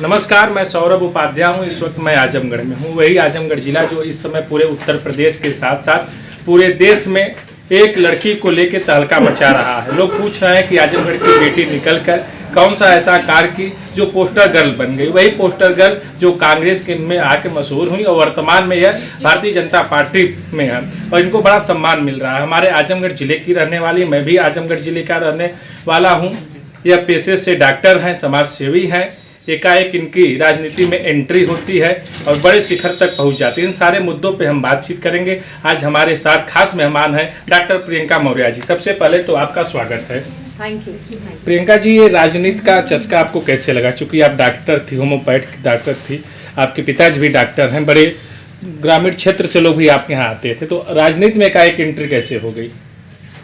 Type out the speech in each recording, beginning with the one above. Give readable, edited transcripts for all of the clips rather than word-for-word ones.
नमस्कार, मैं सौरभ उपाध्याय हूँ। इस वक्त मैं आजमगढ़ में हूँ। वही आजमगढ़ जिला जो इस समय पूरे उत्तर प्रदेश के साथ साथ पूरे देश में एक लड़की को लेकर तहलका मचा रहा है। लोग पूछ रहे हैं कि आजमगढ़ की बेटी निकलकर कौन सा ऐसा कार्य की जो पोस्टर गर्ल बन गई। वही पोस्टर गर्ल जो कांग्रेस के में आके मशहूर हुई और वर्तमान में यह भारतीय जनता पार्टी में है और इनको बड़ा सम्मान मिल रहा है। हमारे आजमगढ़ जिले की रहने वाली, मैं भी आजमगढ़ जिले का रहने वाला हूँ। यह पेशे से डॉक्टर हैं, समाज सेवी हैं। एकाएक इनकी राजनीति में एंट्री होती है और बड़े शिखर तक पहुंच जाती है। इन सारे मुद्दों पे हम बातचीत करेंगे। आज हमारे साथ खास मेहमान हैं डॉक्टर प्रियंका मौर्य जी। सबसे पहले तो आपका स्वागत है। Thank you. प्रियंका जी, ये राजनीति का चस्का आपको कैसे लगा? चूंकि आप डॉक्टर थी, होम्योपैथ की डॉक्टर थी, आपके पिताजी भी डॉक्टर हैं, बड़े ग्रामीण क्षेत्र से लोग भी आपके यहाँ आते थे, तो राजनीति में एकाएक एंट्री कैसे हो गई?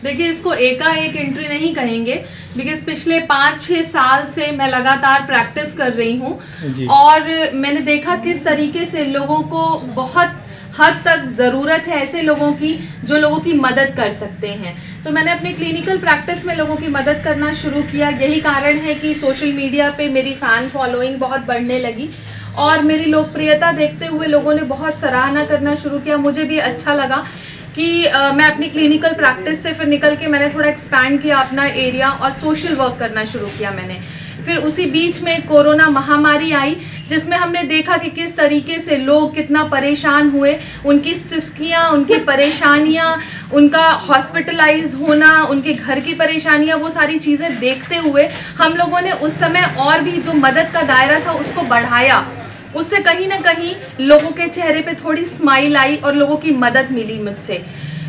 देखिए, इसको एकाएक एंट्री नहीं कहेंगे, बिकॉज पिछले 5-6 साल से मैं लगातार प्रैक्टिस कर रही हूँ और मैंने देखा किस तरीके से लोगों को बहुत हद तक ज़रूरत है ऐसे लोगों की जो लोगों की मदद कर सकते हैं। तो मैंने अपने क्लिनिकल प्रैक्टिस में लोगों की मदद करना शुरू किया। यही कारण है कि सोशल मीडिया पे मेरी फ़ैन फॉलोइंग बहुत बढ़ने लगी और मेरी लोकप्रियता देखते हुए लोगों ने बहुत सराहना करना शुरू किया। मुझे भी अच्छा लगा कि मैं अपनी क्लिनिकल प्रैक्टिस से फिर निकल के मैंने थोड़ा एक्सपैंड किया अपना एरिया और सोशल वर्क करना शुरू किया मैंने। फिर उसी बीच में कोरोना महामारी आई, जिसमें हमने देखा कि किस तरीके से लोग कितना परेशान हुए, उनकी सिसकियाँ, उनकी परेशानियाँ, उनका हॉस्पिटलाइज होना, उनके घर की परेशानियाँ, वो सारी चीज़ें देखते हुए हम लोगों ने उस समय और भी जो मदद का दायरा था उसको बढ़ाया। उससे कहीं ना कहीं लोगों के चेहरे पे थोड़ी स्माइल आई और लोगों की मदद मिली मुझसे।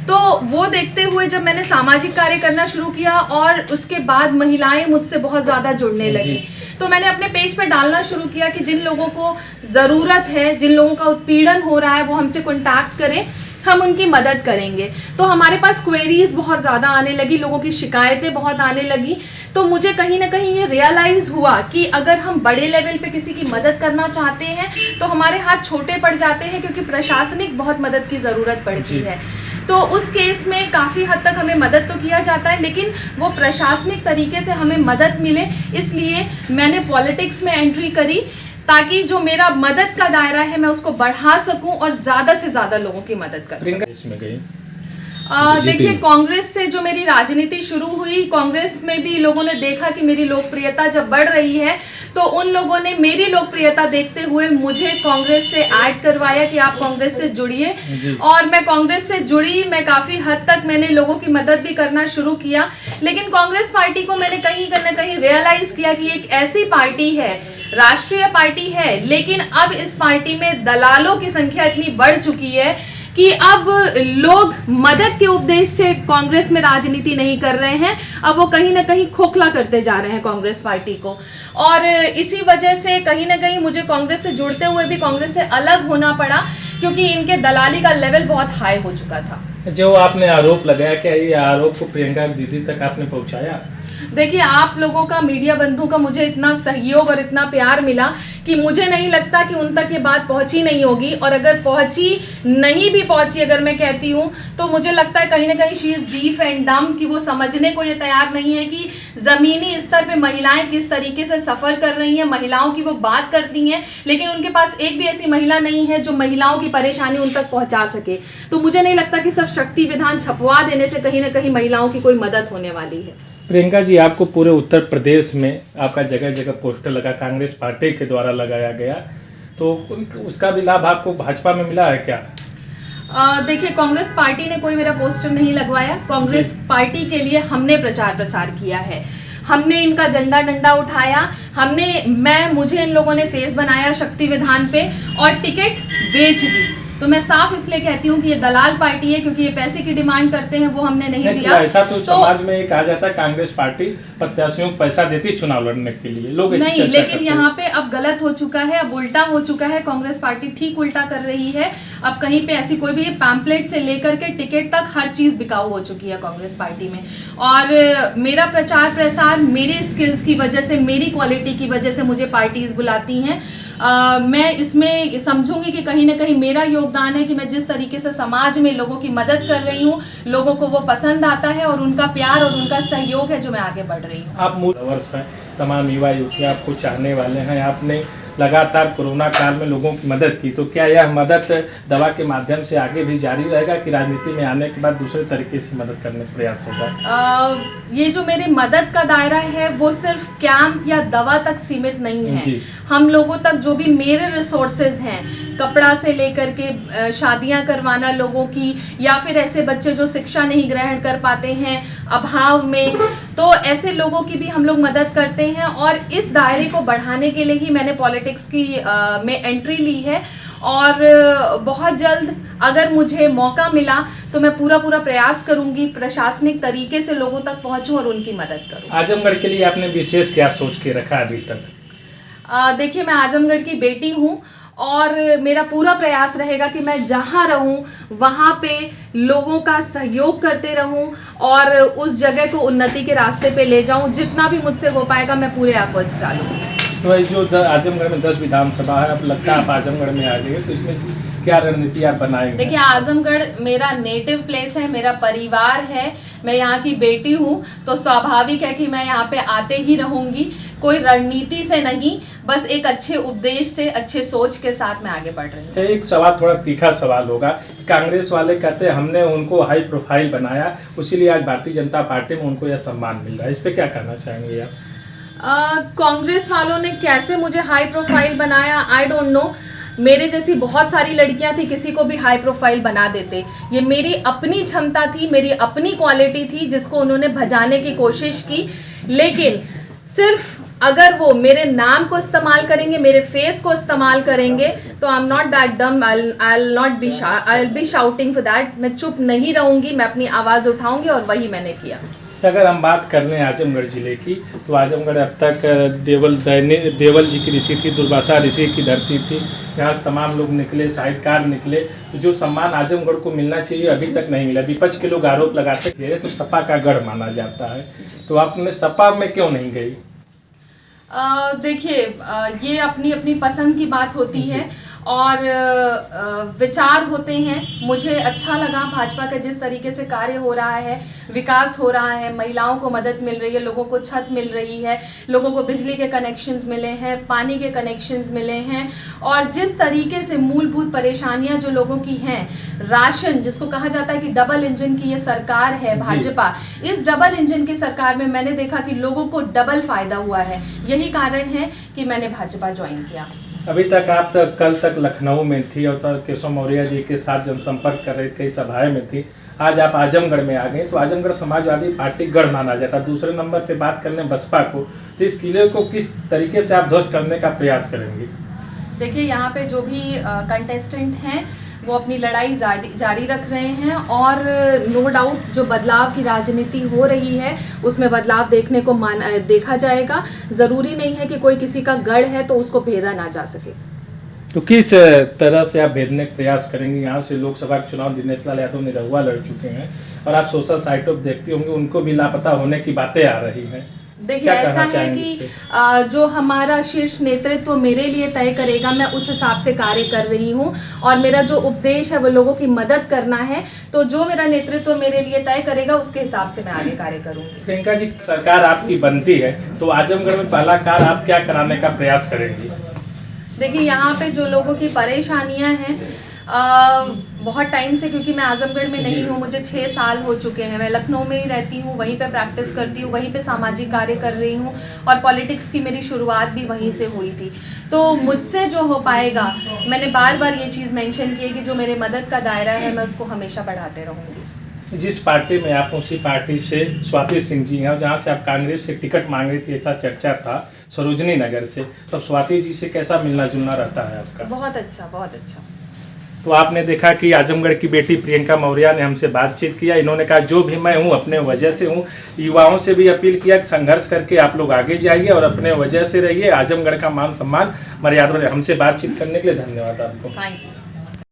तो वो देखते हुए जब मैंने सामाजिक कार्य करना शुरू किया और उसके बाद महिलाएं मुझसे बहुत ज़्यादा जुड़ने लगी, तो मैंने अपने पेज पे डालना शुरू किया कि जिन लोगों को ज़रूरत है, जिन लोगों का उत्पीड़न हो रहा है, वो हमसे कॉन्टैक्ट करें, हम उनकी मदद करेंगे। तो हमारे पास क्वेरीज बहुत ज़्यादा आने लगी, लोगों की शिकायतें बहुत आने लगी। तो मुझे कहीं ना कहीं ये रियलाइज़ हुआ कि अगर हम बड़े लेवल पे किसी की मदद करना चाहते हैं तो हमारे हाथ छोटे पड़ जाते हैं, क्योंकि प्रशासनिक बहुत मदद की ज़रूरत पड़ती है। तो उस केस में काफ़ी हद तक हमें मदद तो किया जाता है, लेकिन वो प्रशासनिक तरीके से हमें मदद मिले, इसलिए मैंने पॉलिटिक्स में एंट्री करी ताकि जो मेरा मदद का दायरा है मैं उसको बढ़ा सकूं और ज़्यादा से ज़्यादा लोगों की मदद कर सकूं। इसमें गई देखिए, कांग्रेस से जो मेरी राजनीति शुरू हुई, कांग्रेस में भी लोगों ने देखा कि मेरी लोकप्रियता जब बढ़ रही है तो उन लोगों ने मेरी लोकप्रियता देखते हुए मुझे कांग्रेस से ऐड करवाया कि आप कांग्रेस से जुड़िए। और मैं कांग्रेस से जुड़ी, मैं काफ़ी हद तक मैंने लोगों की मदद भी करना शुरू किया। लेकिन कांग्रेस पार्टी को मैंने कहीं ना कहीं रियलाइज़ किया कि एक ऐसी पार्टी है, राष्ट्रीय पार्टी है, लेकिन अब इस पार्टी में दलालों की संख्या इतनी बढ़ चुकी है कि अब लोग मदद के उपदेश से कांग्रेस में राजनीति नहीं कर रहे हैं, अब वो कहीं ना कहीं खोखला करते जा रहे हैं कांग्रेस पार्टी को। और इसी वजह से कहीं ना कहीं मुझे कांग्रेस से जुड़ते हुए भी कांग्रेस से अलग होना पड़ा, क्योंकि इनके दलाली का लेवल बहुत हाई हो चुका था। जो आपने आरोप लगाया, क्या ये आरोप को प्रियंका दीदी तक आपने पहुँचाया? देखिए, आप लोगों का, मीडिया बंधु का मुझे इतना सहयोग और इतना प्यार मिला कि मुझे नहीं लगता कि उन तक ये बात पहुंची नहीं होगी। और अगर पहुंची, नहीं भी पहुंची अगर मैं कहती हूँ, तो मुझे लगता है कहीं ना कहीं शी इज़ डीफ एंड डम, कि वो समझने को ये तैयार नहीं है कि ज़मीनी स्तर पे महिलाएं किस तरीके से सफ़र कर रही हैं। महिलाओं की वो बात करती हैं, लेकिन उनके पास एक भी ऐसी महिला नहीं है जो महिलाओं की परेशानी उन तक पहुँचा सके। तो मुझे नहीं लगता कि सब शक्ति विधान छपवा देने से कहीं ना कहीं महिलाओं की कोई मदद होने वाली है। प्रियंका जी, आपको पूरे उत्तर प्रदेश में आपका जगह जगह पोस्टर लगा, कांग्रेस पार्टी के द्वारा लगाया गया, तो उसका भी लाभ आपको भाजपा में मिला है क्या? देखिए, कांग्रेस पार्टी ने कोई मेरा पोस्टर नहीं लगवाया। कांग्रेस पार्टी के लिए हमने प्रचार प्रसार किया है, हमने इनका झंडा डंडा उठाया, मुझे इन लोगों ने फेस बनाया शक्ति विधान पे और टिकट बेच दी। तो मैं साफ इसलिए कहती हूँ कि ये दलाल पार्टी है, क्योंकि ये पैसे की डिमांड करते हैं, वो हमने नहीं दिया। ऐसा तो समाज में ये कहा जाता है कांग्रेस पार्टी प्रत्याशियों को पैसा देती है चुनाव लड़ने के लिए, लोग नहीं, लेकिन यहाँ पे अब गलत हो चुका है, अब उल्टा हो चुका है। कांग्रेस पार्टी ठीक उल्टा कर रही है। अब कहीं पे ऐसी कोई भी पैम्पलेट से लेकर के टिकट तक हर चीज बिकाऊ हो चुकी है कांग्रेस पार्टी में। और मेरा प्रचार प्रसार मेरे स्किल्स की वजह से, मेरी क्वालिटी की वजह से मुझे पार्टीज बुलाती हैं। मैं इसमें समझूंगी कि कहीं ना कहीं मेरा योगदान है कि मैं जिस तरीके से समाज में लोगों की मदद कर रही हूँ, लोगों को वो पसंद आता है और उनका प्यार और उनका सहयोग है जो मैं आगे बढ़ रही हूँ। आप मूल वर्ष हैं, तमाम युवा युवतियाँ आपको चाहने वाले हैं, आपने लगातार कोरोना काल में लोगों की मदद की, तो क्या यह मदद दवा के माध्यम से आगे भी जारी रहेगा कि राजनीति में आने के बाद दूसरे तरीके से मदद करने का प्रयास होगा? ये जो मेरी मदद का दायरा है वो सिर्फ कैंप या दवा तक सीमित नहीं है। जी। हम लोगों तक जो भी मेरे रिसोर्सेज हैं, कपड़ा से लेकर के शादियां करवाना लोगों की, या फिर ऐसे बच्चे जो शिक्षा नहीं ग्रहण कर पाते हैं अभाव में, तो ऐसे लोगों की भी हम लोग मदद करते हैं। और इस दायरे को बढ़ाने के लिए ही मैंने पॉलिटिक्स की में एंट्री ली है। और बहुत जल्द अगर मुझे मौका मिला तो मैं पूरा प्रयास करूंगी प्रशासनिक तरीके से लोगों तक पहुंचूं और उनकी मदद करूं। आजमगढ़ के लिए आपने विशेष क्या सोच के रखा अभी तक? देखिए, मैं आजमगढ़ की बेटी हूं और मेरा पूरा प्रयास रहेगा कि मैं जहां रहूं वहां पे लोगों का सहयोग करते रहूं और उस जगह को उन्नति के रास्ते पे ले जाऊं। जितना भी मुझसे हो पाएगा मैं पूरे एफर्ट्स डालूंगी। तो ये जो आजमगढ़ में 10 विधानसभा है, अब लगता है आप आजमगढ़ में आ गए, तो इसमें क्या रणनीति आप बनाएंगे? देखिए, आजमगढ़ मेरा नेटिव प्लेस है, मेरा परिवार है, मैं यहाँ की बेटी हूँ, तो स्वाभाविक है कि मैं यहाँ पे आते ही रहूँगी। कोई रणनीति से नहीं, बस एक अच्छे उद्देश्य से, अच्छे सोच के साथ मैं आगे बढ़ रही हूँ। एक सवाल, थोड़ा तीखा सवाल होगा। कांग्रेस वाले कहते हैं हमने उनको हाई प्रोफाइल बनाया, इसीलिए आज भारतीय जनता पार्टी में उनको यह सम्मान मिल रहा है, इस पर क्या कहना चाहेंगे आप? कांग्रेस वालों ने कैसे मुझे हाई प्रोफाइल बनाया, आई डोंट नो। मेरे जैसी बहुत सारी लड़कियां थी, किसी को भी हाई प्रोफाइल बना देते। ये मेरी अपनी क्षमता थी, मेरी अपनी क्वालिटी थी, जिसको उन्होंने भजाने की कोशिश की। लेकिन सिर्फ अगर वो मेरे नाम को इस्तेमाल करेंगे, मेरे फेस को इस्तेमाल करेंगे, तो I am not that dumb, I will be shouting for that. मैं चुप नहीं रहूंगी, मैं अपनी आवाज़ उठाऊंगी और वही मैंने किया। अगर हम बात कर लें आजमगढ़ जिले की, तो आजमगढ़ अब तक देवल जी की ऋषि थी, दुर्वासा ऋषि की धरती थी, यहाँ से तमाम लोग निकले, साहित्यकार निकले, तो जो सम्मान आजमगढ़ को मिलना चाहिए अभी तक नहीं मिला। विपक्ष के लोग आरोप लगाते हैं तो सपा का गढ़ माना जाता है, तो आपने सपा में क्यों नहीं गई? देखिए, ये अपनी अपनी पसंद की बात होती है और विचार होते हैं। मुझे अच्छा लगा भाजपा का जिस तरीके से कार्य हो रहा है, विकास हो रहा है, महिलाओं को मदद मिल रही है, लोगों को छत मिल रही है, लोगों को बिजली के कनेक्शंस मिले हैं, पानी के कनेक्शंस मिले हैं, और जिस तरीके से मूलभूत परेशानियां जो लोगों की हैं, राशन जिसको कहा जाता है कि डबल इंजन की ये सरकार है भाजपा, इस डबल इंजन की सरकार में मैंने देखा कि लोगों को डबल फायदा हुआ है। यही कारण है कि मैंने भाजपा ज्वाइन किया। अभी तक आप कल तक लखनऊ में थी और केशव मौर्य जी के साथ जनसंपर्क कर रही, कई सभाएं में थी, आज आप आजमगढ़ में आ गए, तो आजमगढ़ समाजवादी पार्टी गढ़ माना जाता है। दूसरे नंबर पे बात कर लें बसपा को, तो इस किले को किस तरीके से आप ध्वस्त करने का प्रयास करेंगे? देखिए, यहाँ पे जो भी कंटेस्टेंट हैं वो अपनी लड़ाई जारी रख रहे हैं और नो डाउट जो बदलाव की राजनीति हो रही है उसमें बदलाव देखने को देखा जाएगा। ज़रूरी नहीं है कि कोई किसी का गढ़ है तो उसको भेदा ना जा सके। तो किस तरह से आप भेदने का प्रयास करेंगे? यहाँ से लोकसभा के चुनाव दिनेश लाल यादव निरहुआ लड़ चुके हैं और आप सोशल साइटों पर देखती होंगे उनको भी लापता होने की बातें आ रही हैं। देखिए, ऐसा है कि जो हमारा शीर्ष नेतृत्व मेरे लिए तय करेगा, मैं उस हिसाब से कार्य कर रही हूँ और मेरा जो उपदेश है वो लोगों की मदद करना है, तो जो मेरा नेतृत्व मेरे लिए तय करेगा उसके हिसाब से मैं आगे कार्य करूँगी। प्रियंका जी, सरकार आपकी बनती है तो आजमगढ़ में पहला कार्य आप क्या कराने का प्रयास करेंगी? देखिए, यहाँ पे जो लोगों की परेशानियाँ हैं, बहुत टाइम से, क्योंकि मैं आजमगढ़ में नहीं हूँ, मुझे 6 साल हो चुके हैं, मैं लखनऊ में ही रहती हूँ, वहीं पे प्रैक्टिस करती हूँ, वहीं पे सामाजिक कार्य कर रही हूँ और पॉलिटिक्स की मेरी शुरुआत भी वहीं से हुई थी। तो मुझसे जो हो पाएगा, मैंने बार बार ये चीज़ मेंशन की है कि जो मेरे मदद का दायरा है मैं उसको हमेशा बढ़ाते रहूँगी। जिस पार्टी में आप, उसी पार्टी से स्वाति सिंह जी हैं, जहाँ से आप कांग्रेस से टिकट मांग रही थी, ऐसा चर्चा था सरोजनी नगर से, तब स्वाति जी से कैसा मिलना जुलना रहता है आपका? बहुत अच्छा, बहुत अच्छा। तो आपने देखा कि आजमगढ़ की बेटी प्रियंका मौर्य ने हमसे बातचीत किया, इन्होंने कहा जो भी मैं हूँ अपने वजह से हूँ। युवाओं से भी अपील किया कि संघर्ष करके आप लोग आगे जाइए और अपने वजह से रहिए। आजमगढ़ का मान सम्मान मर्यादा। हमसे बातचीत करने के लिए धन्यवाद आपको। Thank you.